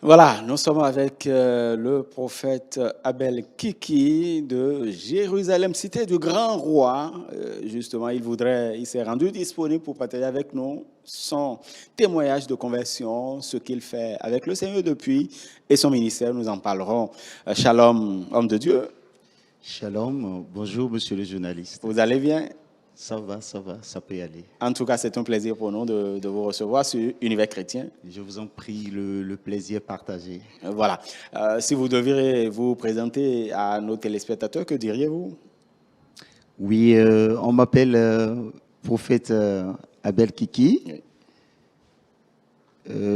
Voilà, nous sommes avec le prophète Abel Kiki de Jérusalem, cité du grand roi. Justement, il s'est rendu disponible pour partager avec nous son témoignage de conversion, ce qu'il fait avec le Seigneur depuis et son ministère. Nous en parlerons. Shalom, homme de Dieu. Shalom, bonjour monsieur le journaliste. Vous allez bien? Ça va, ça peut y aller. En tout cas, c'est un plaisir pour nous de vous recevoir sur Univers Chrétien. Je vous en prie, le plaisir partagé. Voilà. Si vous deviez vous présenter à nos téléspectateurs, que diriez-vous? Oui, on m'appelle prophète Abel Kiki. Oui.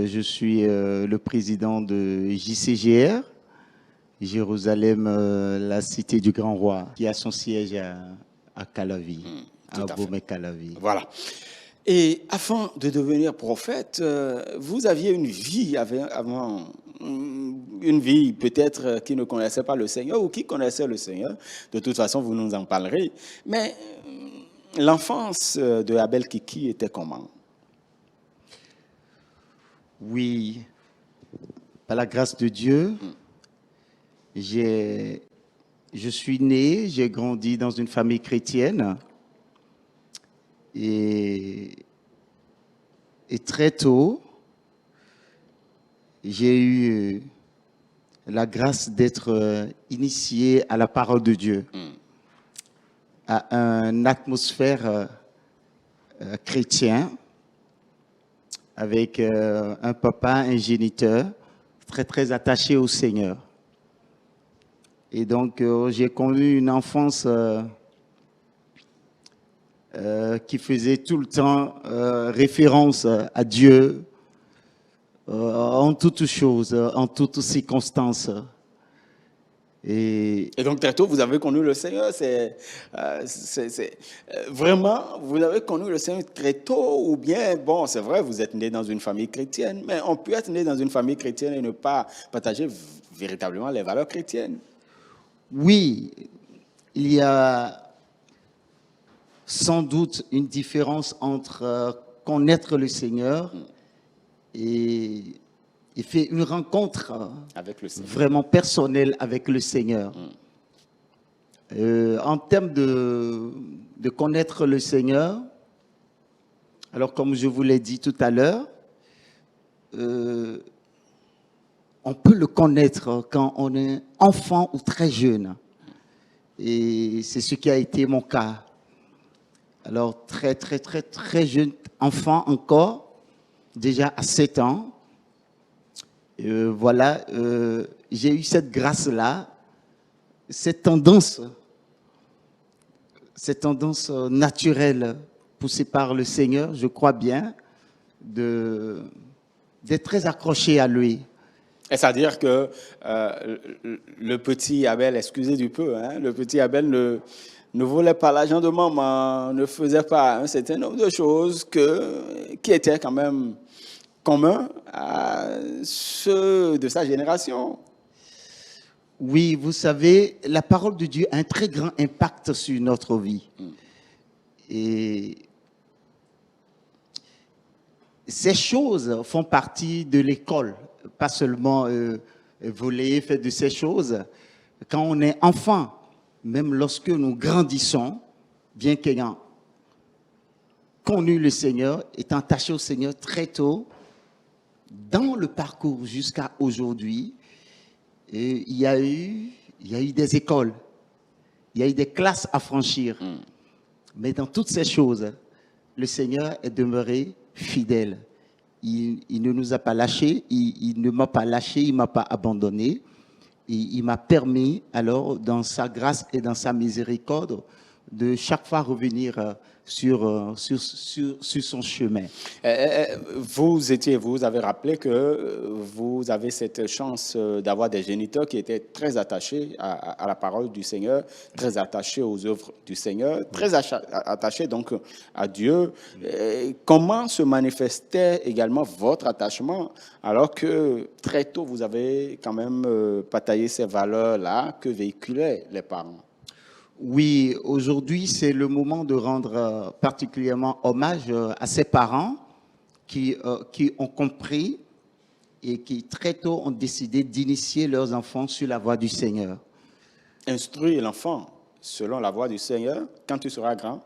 Je suis le président de JCGR, Jérusalem, la cité du grand roi, qui a son siège à Calavi, à Abomey-Calavi. Voilà. Et avant de devenir prophète, vous aviez une vie avant, une vie peut-être qui ne connaissait pas le Seigneur ou qui connaissait le Seigneur. De toute façon, vous nous en parlerez. Mais l'enfance de Abel Kiki était comment? Oui, par la grâce de Dieu, je suis né, j'ai grandi dans une famille chrétienne et très tôt, j'ai eu la grâce d'être initié à la parole de Dieu, à une atmosphère chrétienne avec un papa, un géniteur très très attaché au Seigneur. Et donc, j'ai connu une enfance qui faisait tout le temps référence à Dieu en toutes choses, en toutes circonstances. Et donc, très tôt, vous avez connu le Seigneur. Vraiment, vous avez connu le Seigneur très tôt, ou bien, bon, c'est vrai, vous êtes né dans une famille chrétienne, mais on peut être né dans une famille chrétienne et ne pas partager véritablement les valeurs chrétiennes. Oui, il y a sans doute une différence entre connaître le Seigneur et faire une rencontre avec le Seigneur, vraiment personnelle avec le Seigneur. En termes de connaître le Seigneur, alors comme je vous l'ai dit tout à l'heure, on peut le connaître quand on est enfant ou très jeune. Et c'est ce qui a été mon cas. Alors, très jeune enfant encore, déjà à 7 ans. Voilà, j'ai eu cette grâce-là, cette tendance naturelle poussée par le Seigneur, je crois bien, d'être très accroché à lui. C'est-à-dire que le petit Abel, excusez du peu, hein, le petit Abel ne volait pas l'argent de maman, ne faisait pas un certain nombre de choses qui étaient quand même communs à ceux de sa génération. Oui, vous savez, la parole de Dieu a un très grand impact sur notre vie. Et ces choses font partie de l'école, pas seulement voler, faire de ces choses. Quand on est enfant, même lorsque nous grandissons, bien qu'ayant connu le Seigneur, étant attaché au Seigneur très tôt, dans le parcours jusqu'à aujourd'hui, il y a eu des écoles, il y a eu des classes à franchir. Mais dans toutes ces choses, le Seigneur est demeuré fidèle. Il ne nous a pas lâchés, il ne m'a pas lâché, il ne m'a pas abandonné. Et il m'a permis, alors, dans sa grâce et dans sa miséricorde, de chaque fois revenir sur son chemin. Vous avez rappelé que vous avez cette chance d'avoir des géniteurs qui étaient très attachés à la parole du Seigneur, très attachés aux œuvres du Seigneur, très attachés donc à Dieu. Comment se manifestait également votre attachement alors que très tôt vous avez quand même partagé ces valeurs-là que véhiculaient les parents? Oui, aujourd'hui, c'est le moment de rendre particulièrement hommage à ces parents qui ont compris et qui très tôt ont décidé d'initier leurs enfants sur la voie du Seigneur. Instruis l'enfant selon la voie du Seigneur. Quand tu seras grand,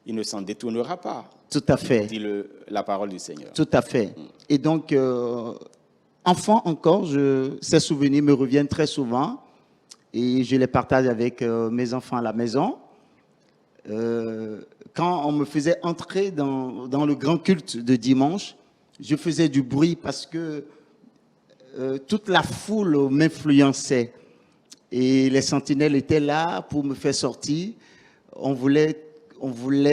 il ne s'en détournera pas. Tout à fait. Dit la parole du Seigneur. Tout à fait. Et donc, enfant encore, ces souvenirs me reviennent très souvent et je les partage avec mes enfants à la maison. Quand on me faisait entrer dans le grand culte de dimanche, je faisais du bruit parce que toute la foule m'influençait. Et les sentinelles étaient là pour me faire sortir. On voulait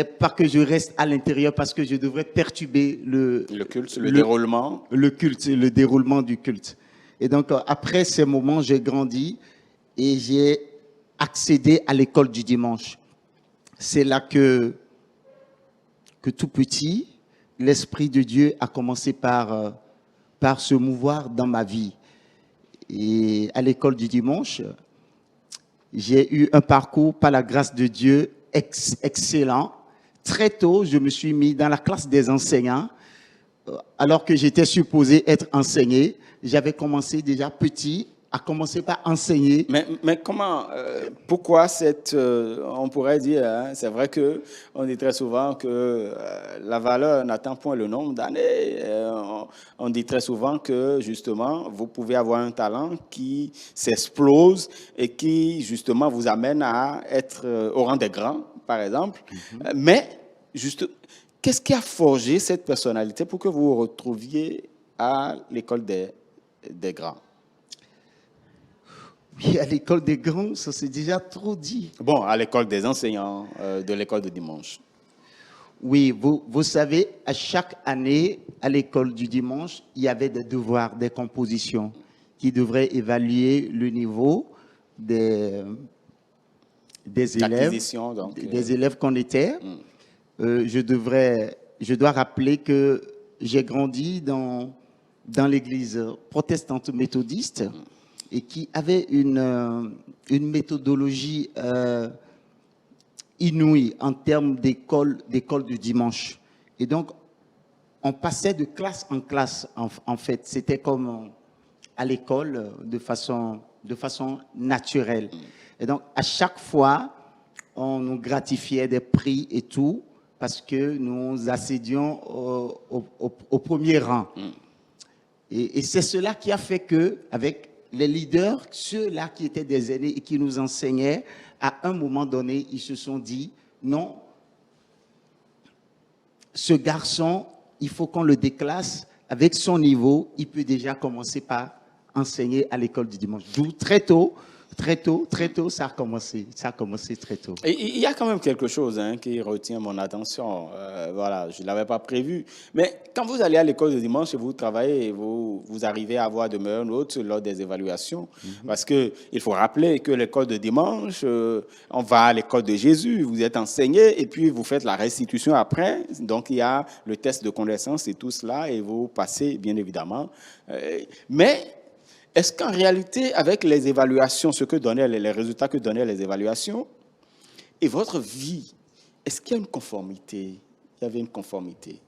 pas que je reste à l'intérieur parce que je devrais perturber le culte, le déroulement. Le culte, le déroulement du culte. Et donc, après ces moments, j'ai grandi et j'ai accédé à l'école du dimanche. C'est là que tout petit, l'Esprit de Dieu a commencé par se mouvoir dans ma vie. Et à l'école du dimanche, j'ai eu un parcours, par la grâce de Dieu, excellent. Très tôt, je me suis mis dans la classe des enseignants. Alors que j'étais supposé être enseigné, j'avais commencé déjà petit à commencer par enseigner. Mais comment, pourquoi on pourrait dire, hein, c'est vrai qu'on dit très souvent que la valeur n'attend point le nombre d'années. On dit très souvent que justement, vous pouvez avoir un talent qui s'explose et qui justement vous amène à être au rang des grands, par exemple. Mais juste, qu'est-ce qui a forgé cette personnalité pour que vous vous retrouviez à l'école des grands? Oui, à l'école des grands, ça c'est déjà trop dit. Bon, à l'école des enseignants, de l'école de dimanche. Oui, vous savez, à chaque année, à l'école du dimanche, il y avait des devoirs, des compositions qui devraient évaluer le niveau des élèves, donc, des élèves qu'on était. Je dois rappeler que j'ai grandi dans l'église protestante méthodiste et qui avait une méthodologie inouïe en termes d'école du dimanche. Et donc, on passait de classe en classe, en fait. C'était comme à l'école, de façon naturelle. Et donc, à chaque fois, on nous gratifiait des prix et tout, parce que nous accédions au premier rang. Et c'est cela qui a fait que, avec les leaders, ceux-là qui étaient des aînés et qui nous enseignaient, à un moment donné, ils se sont dit, non, ce garçon, il faut qu'on le déclasse avec son niveau, il peut déjà commencer par enseigner à l'école du dimanche. D'où très tôt, ça a commencé très tôt. Et il y a quand même quelque chose qui retient mon attention. Voilà, je ne l'avais pas prévu. Mais quand vous allez à l'école de dimanche et vous travaillez, vous arrivez à avoir de meilleures notes lors des évaluations. Parce qu'il faut rappeler que l'école de dimanche, on va à l'école de Jésus, vous êtes enseigné et puis vous faites la restitution après. Donc, il y a le test de connaissance et tout cela et vous passez, bien évidemment. Mais est-ce qu'en réalité, avec les évaluations, ce que donnaient les résultats que donnaient les évaluations, et votre vie, est-ce qu'il y a une conformité? Il y avait une conformité?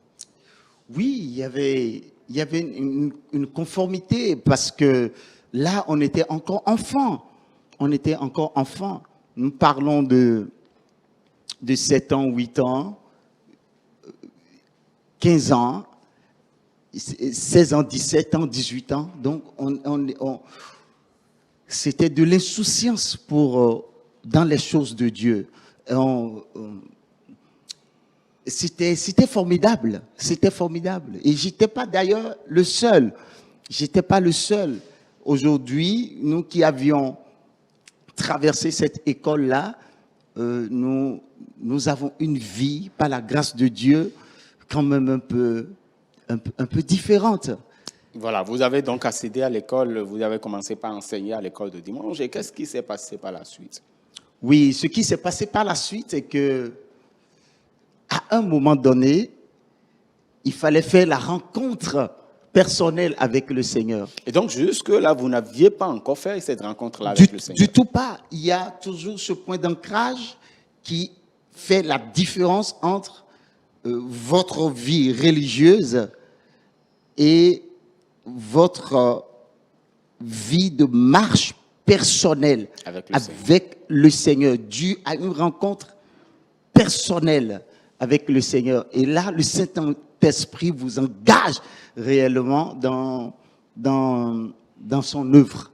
Oui, il y avait une conformité parce que là, on était encore enfant. Nous parlons de 7 ans, 8 ans, 15 ans. 16 ans, 17 ans, 18 ans. Donc, c'était de l'insouciance dans les choses de Dieu. C'était formidable. C'était formidable. Et j'étais pas d'ailleurs le seul. J'étais pas le seul. Aujourd'hui, nous qui avions traversé cette école-là, nous avons une vie, par la grâce de Dieu, quand même un peu différente. Voilà, vous avez donc accédé à l'école, vous avez commencé par enseigner à l'école de dimanche. Et qu'est-ce qui s'est passé par la suite? Oui, ce qui s'est passé par la suite, c'est que à un moment donné, il fallait faire la rencontre personnelle avec le Seigneur. Et donc, jusque-là, vous n'aviez pas encore fait cette rencontre-là avec le Seigneur? Du tout pas. Il y a toujours ce point d'ancrage qui fait la différence entre votre vie religieuse et votre vie de marche personnelle avec le Seigneur, dû à une rencontre personnelle avec le Seigneur. Et là, le Saint-Esprit vous engage réellement dans son œuvre.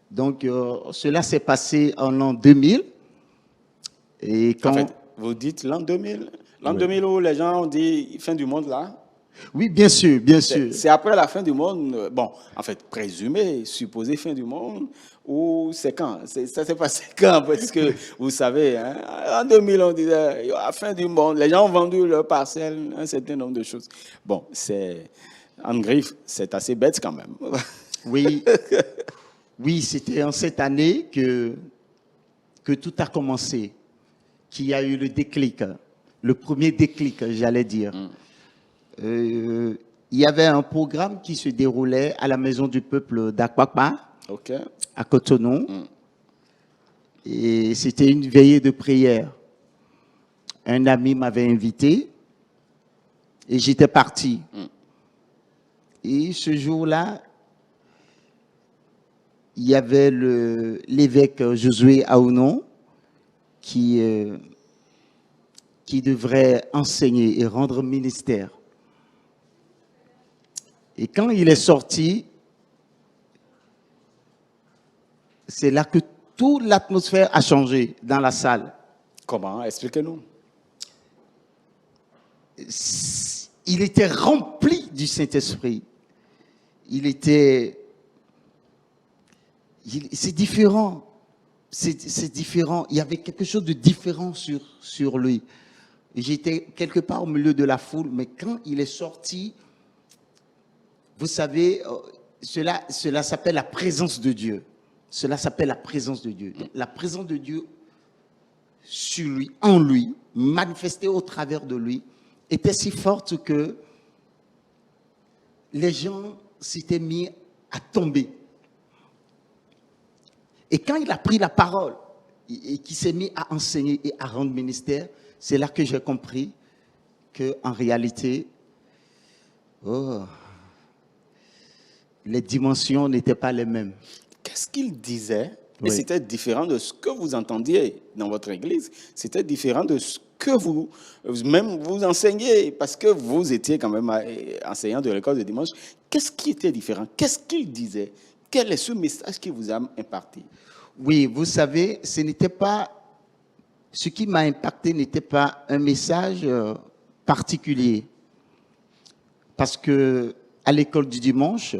Donc, cela s'est passé en l'an 2000. Et quand... En fait, vous dites l'an 2000? L'an 2000 où les gens ont dit fin du monde là? Oui, bien sûr, bien sûr. C'est après la fin du monde, bon, en fait, présumé, supposé fin du monde, ou c'est quand? Ça s'est passé quand? Parce que, vous savez, hein, en 2000, on disait, la fin du monde, les gens ont vendu leurs parcelles, un certain nombre de choses. Bon, en griffe, c'est assez bête quand même. Oui, oui, c'était en cette année que tout a commencé, qu'il y a eu le déclic, le premier déclic, j'allais dire. Il y avait un programme qui se déroulait à la Maison du Peuple d'Akwakpa, à Cotonou. Et c'était une veillée de prière. Un ami m'avait invité et j'étais parti. Et ce jour-là, il y avait l'évêque Josué Aounon qui devrait enseigner et rendre ministère. Et quand il est sorti, c'est là que toute l'atmosphère a changé dans la salle. Comment? Expliquez-nous. Il était rempli du Saint-Esprit. C'est différent. C'est différent. Il y avait quelque chose de différent sur lui. J'étais quelque part au milieu de la foule, mais quand il est sorti, vous savez, cela s'appelle la présence de Dieu. Cela s'appelle la présence de Dieu. La présence de Dieu sur lui, en lui, manifestée au travers de lui, était si forte que les gens s'étaient mis à tomber. Et quand il a pris la parole et qu'il s'est mis à enseigner et à rendre ministère, c'est là que j'ai compris qu'en réalité, les dimensions n'étaient pas les mêmes. Qu'est-ce qu'il disait? Et c'était différent de ce que vous entendiez dans votre église. C'était différent de ce que vous enseignez, parce que vous étiez quand même enseignant de l'école de dimanche. Qu'est-ce qui était différent? Qu'est-ce qu'il disait? Quel est ce message qu'il vous a imparti? Oui, vous savez, ce qui m'a impacté n'était pas un message particulier. Parce que à l'école du dimanche,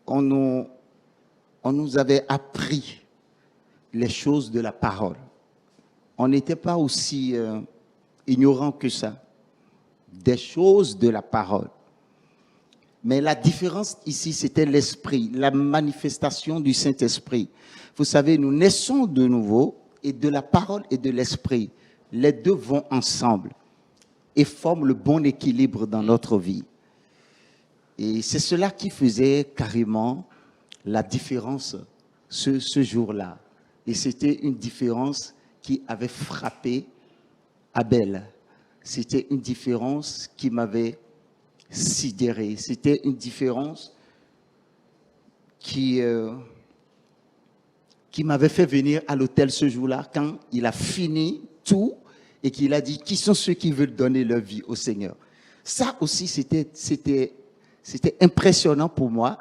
on nous avait appris les choses de la parole. On n'était pas aussi ignorants que ça, des choses de la parole. Mais la différence ici, c'était l'esprit, la manifestation du Saint-Esprit. Vous savez, nous naissons de nouveau et de la parole et de l'esprit. Les deux vont ensemble et forment le bon équilibre dans notre vie. Et c'est cela qui faisait carrément la différence ce jour-là. Et c'était une différence qui avait frappé Abel. C'était une différence qui m'avait sidéré. C'était une différence qui m'avait fait venir à l'hôtel ce jour-là quand il a fini tout et qu'il a dit « Qui sont ceux qui veulent donner leur vie au Seigneur ?» Ça aussi, c'était impressionnant pour moi.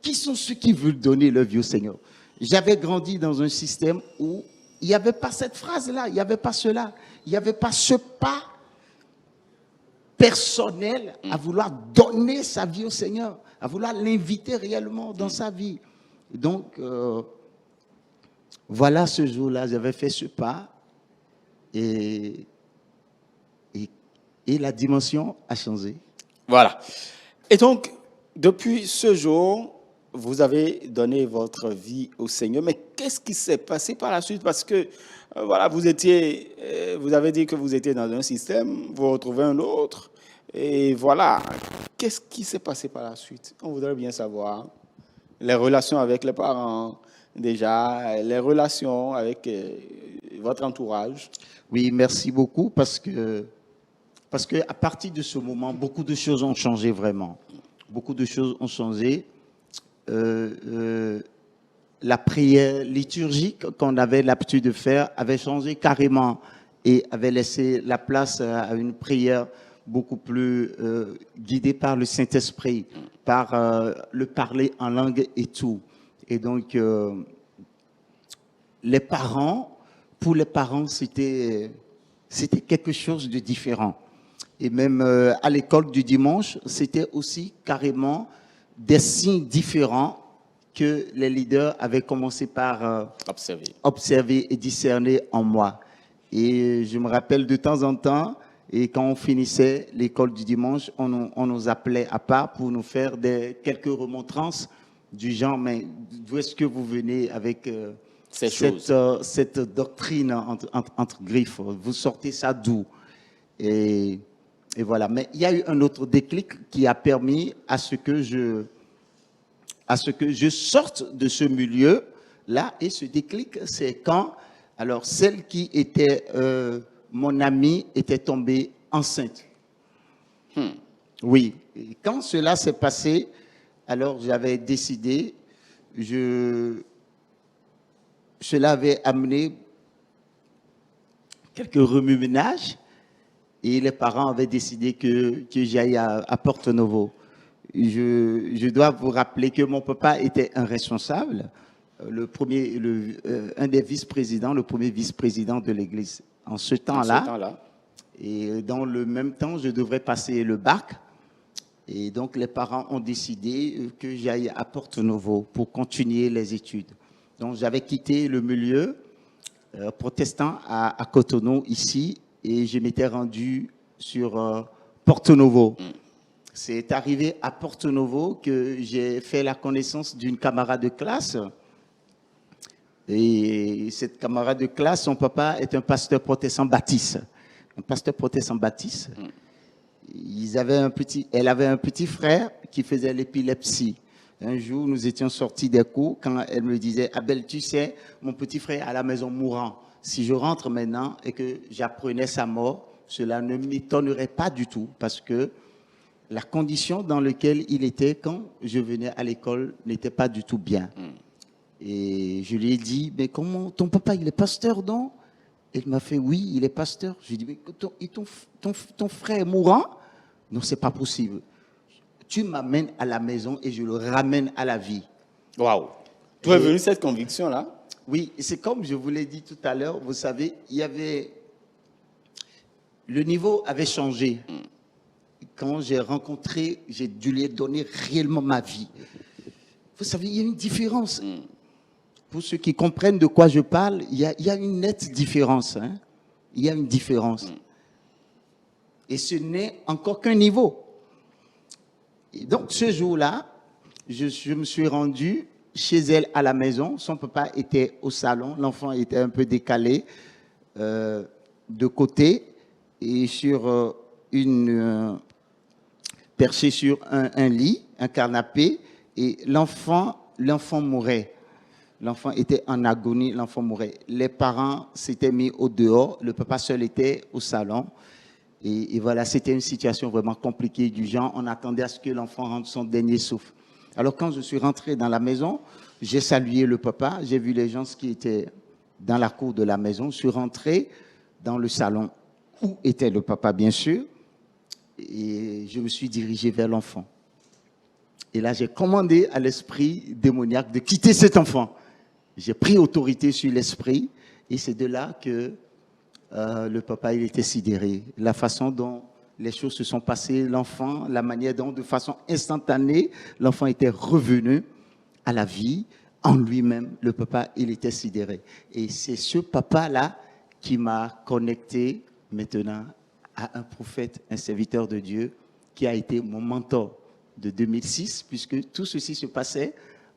Qui sont ceux qui veulent donner leur vie au Seigneur? J'avais grandi dans un système où il n'y avait pas cette phrase-là, il n'y avait pas cela, il n'y avait pas ce pas personnel à vouloir donner sa vie au Seigneur, à vouloir l'inviter réellement dans sa vie. Donc, voilà, ce jour-là, j'avais fait ce pas et la dimension a changé. Voilà. Et donc, depuis ce jour, vous avez donné votre vie au Seigneur. Mais qu'est-ce qui s'est passé par la suite? Parce que, voilà, vous avez dit que vous étiez dans un système, vous retrouvez un autre. Et voilà, qu'est-ce qui s'est passé par la suite? On voudrait bien savoir. Les relations avec les parents, déjà, les relations avec votre entourage. Oui, merci beaucoup parce que à partir de ce moment, beaucoup de choses ont changé vraiment. beaucoup de choses ont changé. La prière liturgique qu'on avait l'habitude de faire avait changé carrément et avait laissé la place à une prière beaucoup plus guidée par le Saint-Esprit, par le parler en langue et tout. Et donc, pour les parents, c'était quelque chose de différent. Et même à l'école du dimanche, c'était aussi carrément des signes différents que les leaders avaient commencé par observer et discerner en moi. Et je me rappelle de temps en temps, et quand on finissait l'école du dimanche, on nous appelait à part pour nous faire quelques remontrances du genre, mais d'où est-ce que vous venez avec cette doctrine entre griffes? Vous sortez ça d'où? Et voilà. Mais il y a eu un autre déclic qui a permis à ce que je sorte de ce milieu-là. Et ce déclic, c'est quand, alors, celle qui était mon amie était tombée enceinte. Oui. Et quand cela s'est passé, alors j'avais décidé, cela avait amené quelques remue-ménages et les parents avaient décidé que j'aille à Porto Novo. Je dois vous rappeler que mon papa était un responsable, un des vice-présidents, le premier vice-président de l'Église. En ce temps-là, et dans le même temps, je devrais passer le bac. Et donc, les parents ont décidé que j'aille à Porto Novo pour continuer les études. Donc, j'avais quitté le milieu protestant à Cotonou, ici, et je m'étais rendu sur Porto Novo. C'est arrivé à Porto Novo que j'ai fait la connaissance d'une camarade de classe. Et cette camarade de classe, son papa est un pasteur protestant baptiste. Un pasteur protestant baptiste. Elle avait un petit frère qui faisait l'épilepsie. Un jour, nous étions sortis des cours quand elle me disait « Abel, tu sais, mon petit frère est à la maison mourant. Si je rentre maintenant et que j'apprenais sa mort, cela ne m'étonnerait pas du tout parce que la condition dans laquelle il était quand je venais à l'école n'était pas du tout bien. » Et je lui ai dit « Mais comment, ton papa, il est pasteur, non ?» Il m'a fait « Oui, il est pasteur. » Je lui ai dit « Mais ton frère est mourant ?» Non, c'est pas possible. Tu m'amènes à la maison et je le ramène à la vie. Waouh! D'où est venue cette conviction-là? Oui, c'est comme je vous l'ai dit tout à l'heure, vous savez, le niveau avait changé. Quand j'ai dû lui donner réellement ma vie. Vous savez, il y a une différence. Pour ceux qui comprennent de quoi je parle, il y a une nette différence. Hein? Il y a une différence. Et ce n'est encore qu'un niveau. Et donc, ce jour-là, je me suis rendu chez elle à la maison. Son papa était au salon. L'enfant était un peu décalé de côté et perché sur un lit, un canapé. Et l'enfant mourait. L'enfant était en agonie, l'enfant mourait. Les parents s'étaient mis au dehors. Le papa seul était au salon. Et voilà, c'était une situation vraiment compliquée du genre. On attendait à ce que l'enfant rentre son dernier souffle. Alors, quand je suis rentré dans la maison, j'ai salué le papa. J'ai vu les gens qui étaient dans la cour de la maison. Je suis rentré dans le salon où était le papa, bien sûr. Et je me suis dirigé vers l'enfant. Et là, j'ai commandé à l'esprit démoniaque de quitter cet enfant. J'ai pris autorité sur l'esprit. Et c'est de là que le papa, il était sidéré. La façon dont les choses se sont passées, l'enfant, la manière dont, de façon instantanée, l'enfant était revenu à la vie en lui-même. Le papa, il était sidéré. Et c'est ce papa-là qui m'a connecté maintenant à un prophète, un serviteur de Dieu, qui a été mon mentor de 2006, puisque tout ceci se passait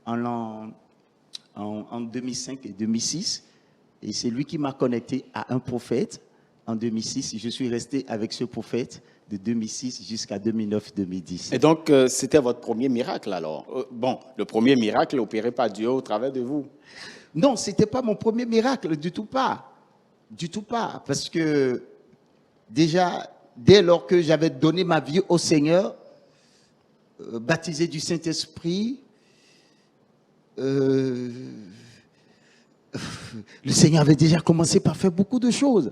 en 2005 et 2006. Et c'est lui qui m'a connecté à un prophète en 2006. Je suis resté avec ce prophète de 2006 jusqu'à 2009-2010. Et donc, c'était votre premier miracle alors? Bon, le premier miracle opéré par Dieu au travers de vous? Non, ce n'était pas mon premier miracle, du tout pas. Du tout pas. Parce que déjà, dès lors que j'avais donné ma vie au Seigneur, baptisé du Saint-Esprit, le Seigneur avait déjà commencé par faire beaucoup de choses.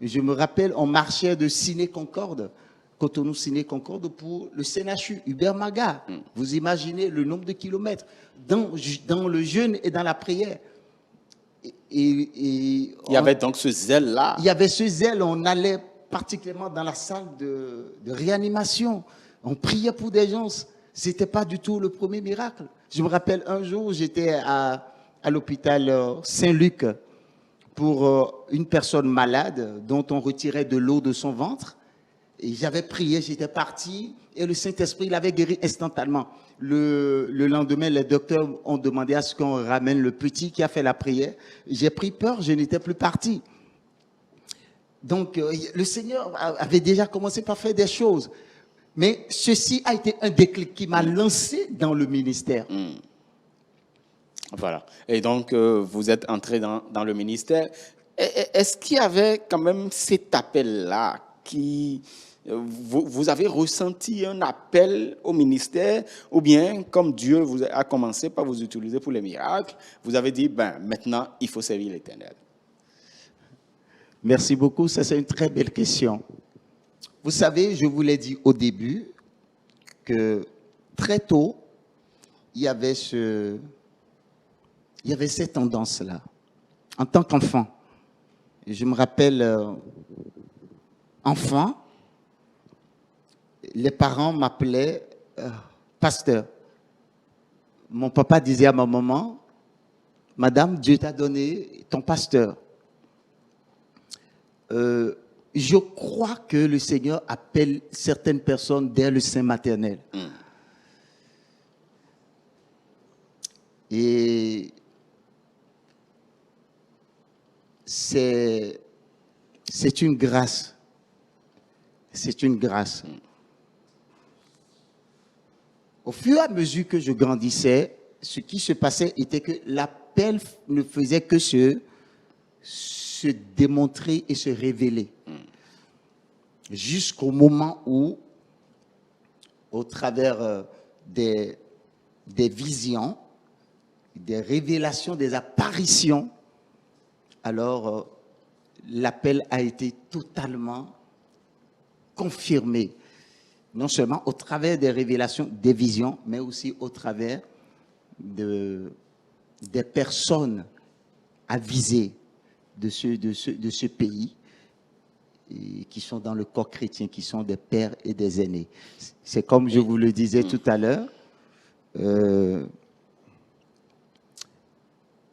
Je me rappelle, on marchait de Ciné-Concorde, Cotonou-Ciné-Concorde, pour le CNHU, Hubert Maga. Vous imaginez le nombre de kilomètres dans le jeûne et dans la prière. Il y avait donc ce zèle-là. Il y avait ce zèle, on allait particulièrement dans la salle de réanimation. On priait pour des gens. Ce n'était pas du tout le premier miracle. Je me rappelle un jour, j'étais à l'hôpital Saint-Luc pour une personne malade dont on retirait de l'eau de son ventre. Et j'avais prié, j'étais parti et le Saint-Esprit l'avait guéri instantanément. Le lendemain, les docteurs ont demandé à ce qu'on ramène le petit qui a fait la prière. J'ai pris peur, je n'étais plus parti. Donc, le Seigneur avait déjà commencé par faire des choses. Mais ceci a été un déclic qui m'a lancé dans le ministère. Voilà. Et donc, vous êtes entré dans le ministère. Est-ce qu'il y avait quand même cet appel-là qui... Vous avez ressenti un appel au ministère ou bien, comme Dieu vous a commencé par vous utiliser pour les miracles, vous avez dit, maintenant, il faut servir l'Éternel? Merci beaucoup, ça c'est une très belle question. Vous savez, je vous l'ai dit au début que très tôt, il y avait cette tendance-là. En tant qu'enfant, je me rappelle, enfant, les parents m'appelaient pasteur. Mon papa disait à ma maman, Madame, Dieu t'a donné ton pasteur. Je crois que le Seigneur appelle certaines personnes dès le sein maternel. Et c'est une grâce. C'est une grâce. Au fur et à mesure que je grandissais, ce qui se passait était que l'appel ne faisait que se démontrer et se révéler. Jusqu'au moment où, au travers des visions, des révélations, des apparitions, alors l'appel a été totalement confirmé. Non seulement au travers des révélations, des visions, mais aussi au travers des personnes avisées de ce pays et qui sont dans le corps chrétien, qui sont des pères et des aînés. C'est comme je vous le disais tout à l'heure,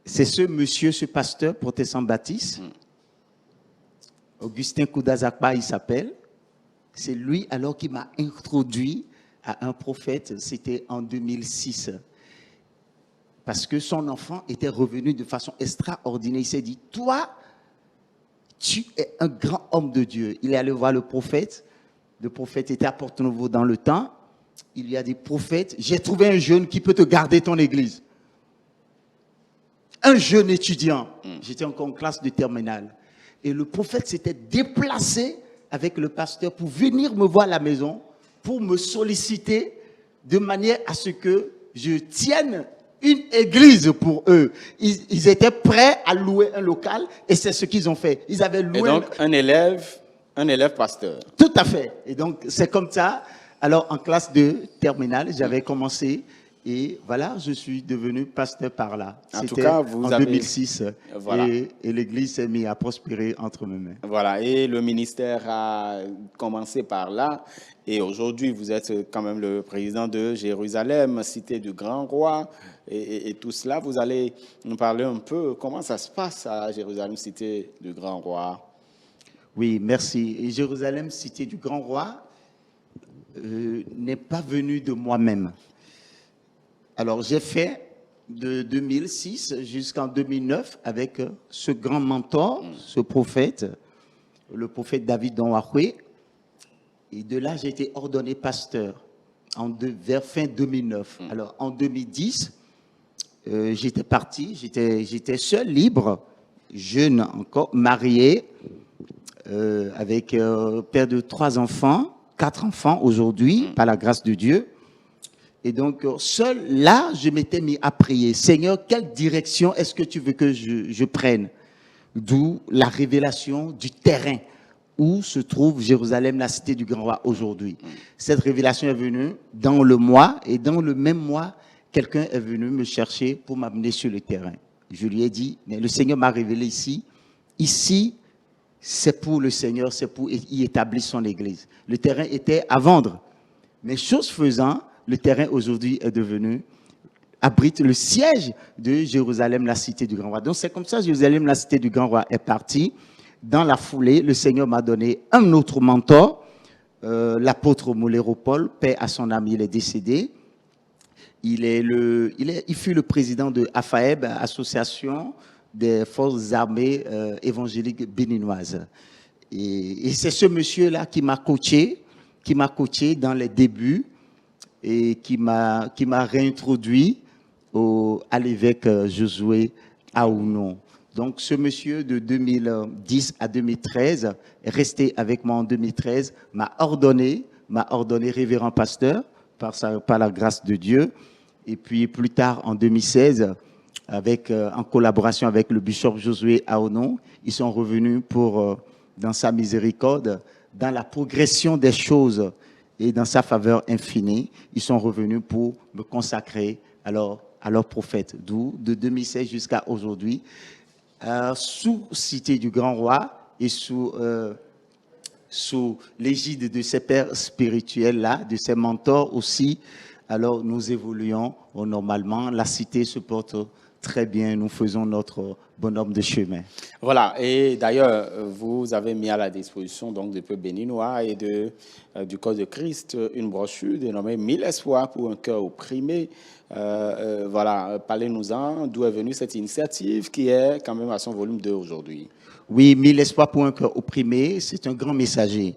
c'est ce monsieur, ce pasteur protestant baptiste, Augustin Koudazakpa, il s'appelle. C'est lui alors qui m'a introduit à un prophète, c'était en 2006. Parce que son enfant était revenu de façon extraordinaire. Il s'est dit, toi, tu es un grand homme de Dieu. Il est allé voir le prophète. Le prophète était à Porto-Novo dans le temps. Il lui a dit, prophète, j'ai trouvé un jeune qui peut te garder ton église. Un jeune étudiant. J'étais encore en classe de terminale. Et le prophète s'était déplacé avec le pasteur pour venir me voir à la maison, pour me solliciter de manière à ce que je tienne une église pour eux. Ils étaient prêts à louer un local et c'est ce qu'ils ont fait. Ils avaient loué. Et donc, un élève pasteur. Tout à fait. Et donc, c'est comme ça. Alors, en classe de terminale, j'avais commencé et voilà, je suis devenu pasteur par là. En tout cas, vous en avez... 2006. Voilà. Et l'église s'est mise à prospérer entre mes mains. Voilà. Et le ministère a commencé par là. Et aujourd'hui, vous êtes quand même le président de Jérusalem, cité du Grand Roi. Et tout cela, vous allez nous parler un peu comment ça se passe à Jérusalem, cité du Grand Roi. Oui, merci. Et Jérusalem, cité du Grand Roi, n'est pas venu de moi-même. Alors, j'ai fait de 2006 jusqu'en 2009 avec ce grand mentor, ce prophète, le prophète David Donwahwe. Et de là, j'ai été ordonné pasteur vers fin 2009. Alors, en 2010, j'étais parti, j'étais seul, libre, jeune encore, marié, avec père de 3 enfants, 4 enfants aujourd'hui, par la grâce de Dieu. Et donc, seul là, je m'étais mis à prier. Seigneur, quelle direction est-ce que tu veux que je prenne? D'où la révélation du terrain où se trouve Jérusalem, la cité du grand roi aujourd'hui. Cette révélation est venue dans le mois, et dans le même mois, quelqu'un est venu me chercher pour m'amener sur le terrain. Je lui ai dit, mais le Seigneur m'a révélé ici. Ici, c'est pour le Seigneur, c'est pour y établir son église. Le terrain était à vendre. Mais chose faisant, le terrain aujourd'hui est devenu, abrite le siège de Jérusalem, la cité du grand roi. Donc c'est comme ça, Jérusalem, la cité du grand roi est partie. Dans la foulée, le Seigneur m'a donné un autre mentor, l'apôtre Mouléro-Paul, paix à son âme, il est décédé. Il fut le président de AFAEB, Association des forces armées évangéliques béninoises. Et c'est ce monsieur-là qui m'a coaché dans les débuts et qui m'a réintroduit à l'évêque Josué Aounon. Donc ce monsieur de 2010 à 2013 est resté avec moi en 2013, m'a ordonné révérend pasteur par la grâce de Dieu. Et puis plus tard en 2016, en collaboration avec le bishop Josué Aounon, ils sont revenus pour, dans sa miséricorde, dans la progression des choses et dans sa faveur infinie, ils sont revenus pour me consacrer à leur prophète. D'où, de 2016 jusqu'à aujourd'hui, sous Cité du Grand Roi et sous l'égide de ces pères spirituels-là, de ces mentors aussi, alors nous évoluons normalement. La cité se porte très bien, nous faisons notre bonhomme de chemin. Voilà, et d'ailleurs, vous avez mis à la disposition donc du peuple béninois et du corps de Christ une brochure dénommée 1000 espoirs pour un cœur opprimé. Voilà, parlez-nous-en, d'où est venue cette initiative qui est quand même à son volume 2 aujourd'hui. Oui, 1000 espoirs pour un cœur opprimé, c'est un grand messager.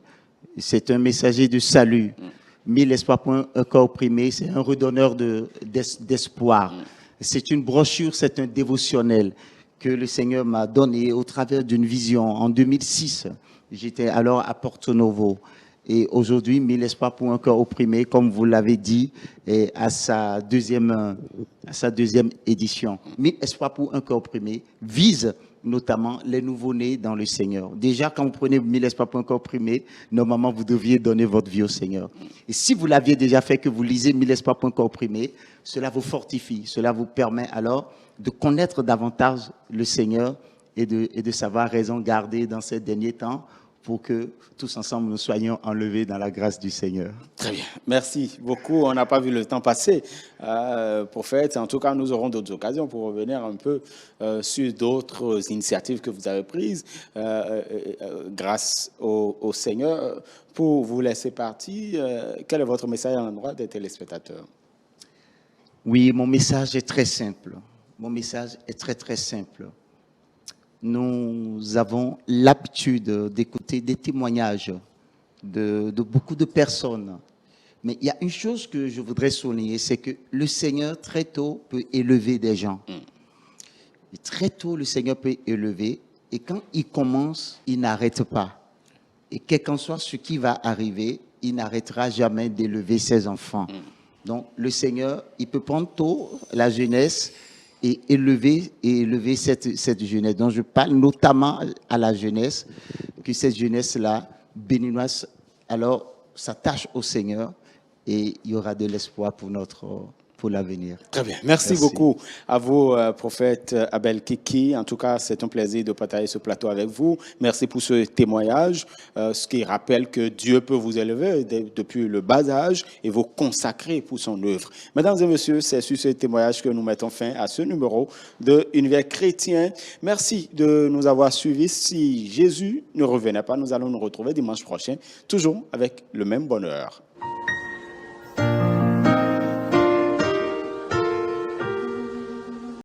C'est un messager de salut. 1000 espoirs pour un cœur opprimé, c'est un redonneur d'espoir. C'est une brochure, c'est un dévotionnel que le Seigneur m'a donné au travers d'une vision. En 2006, j'étais alors à Porto Novo. Et aujourd'hui, 1000 espoirs pour un cœur opprimé, comme vous l'avez dit, est à sa deuxième édition. 1000 espoirs pour un cœur opprimé vise notamment les nouveau-nés dans le Seigneur. Déjà, quand vous prenez 1000 espoirs pour un cœur opprimé, normalement, vous deviez donner votre vie au Seigneur. Et si vous l'aviez déjà fait, que vous lisez 1000 espoirs pour un cœur opprimé, cela vous fortifie, cela vous permet alors de connaître davantage le Seigneur et de savoir raison garder dans ces derniers temps pour que tous ensemble nous soyons enlevés dans la grâce du Seigneur. Très bien, merci beaucoup. On n'a pas vu le temps passer, prophète. En tout cas, nous aurons d'autres occasions pour revenir un peu sur d'autres initiatives que vous avez prises grâce au Seigneur. Pour vous laisser partir, quel est votre message à l'endroit des téléspectateurs? Oui, mon message est très simple. Mon message est très, très simple. Nous avons l'habitude d'écouter des témoignages de beaucoup de personnes. Mais il y a une chose que je voudrais souligner, c'est que le Seigneur, très tôt, peut élever des gens. Et très tôt, le Seigneur peut élever. Et quand il commence, il n'arrête pas. Et quel qu'en soit ce qui va arriver, il n'arrêtera jamais d'élever ses enfants. Donc, le Seigneur, il peut prendre tôt la jeunesse et élever cette jeunesse. Donc, je parle notamment à la jeunesse, que cette jeunesse-là, béninoise, alors s'attache au Seigneur et il y aura de l'espoir pour l'avenir. Très bien. Merci beaucoup à vous, prophète Abel Kiki. En tout cas, c'est un plaisir de partager ce plateau avec vous. Merci pour ce témoignage, ce qui rappelle que Dieu peut vous élever depuis le bas âge et vous consacrer pour son œuvre. Mesdames et messieurs, c'est sur ce témoignage que nous mettons fin à ce numéro de Univers chrétien. Merci de nous avoir suivis. Si Jésus ne revenait pas, nous allons nous retrouver dimanche prochain, toujours avec le même bonheur.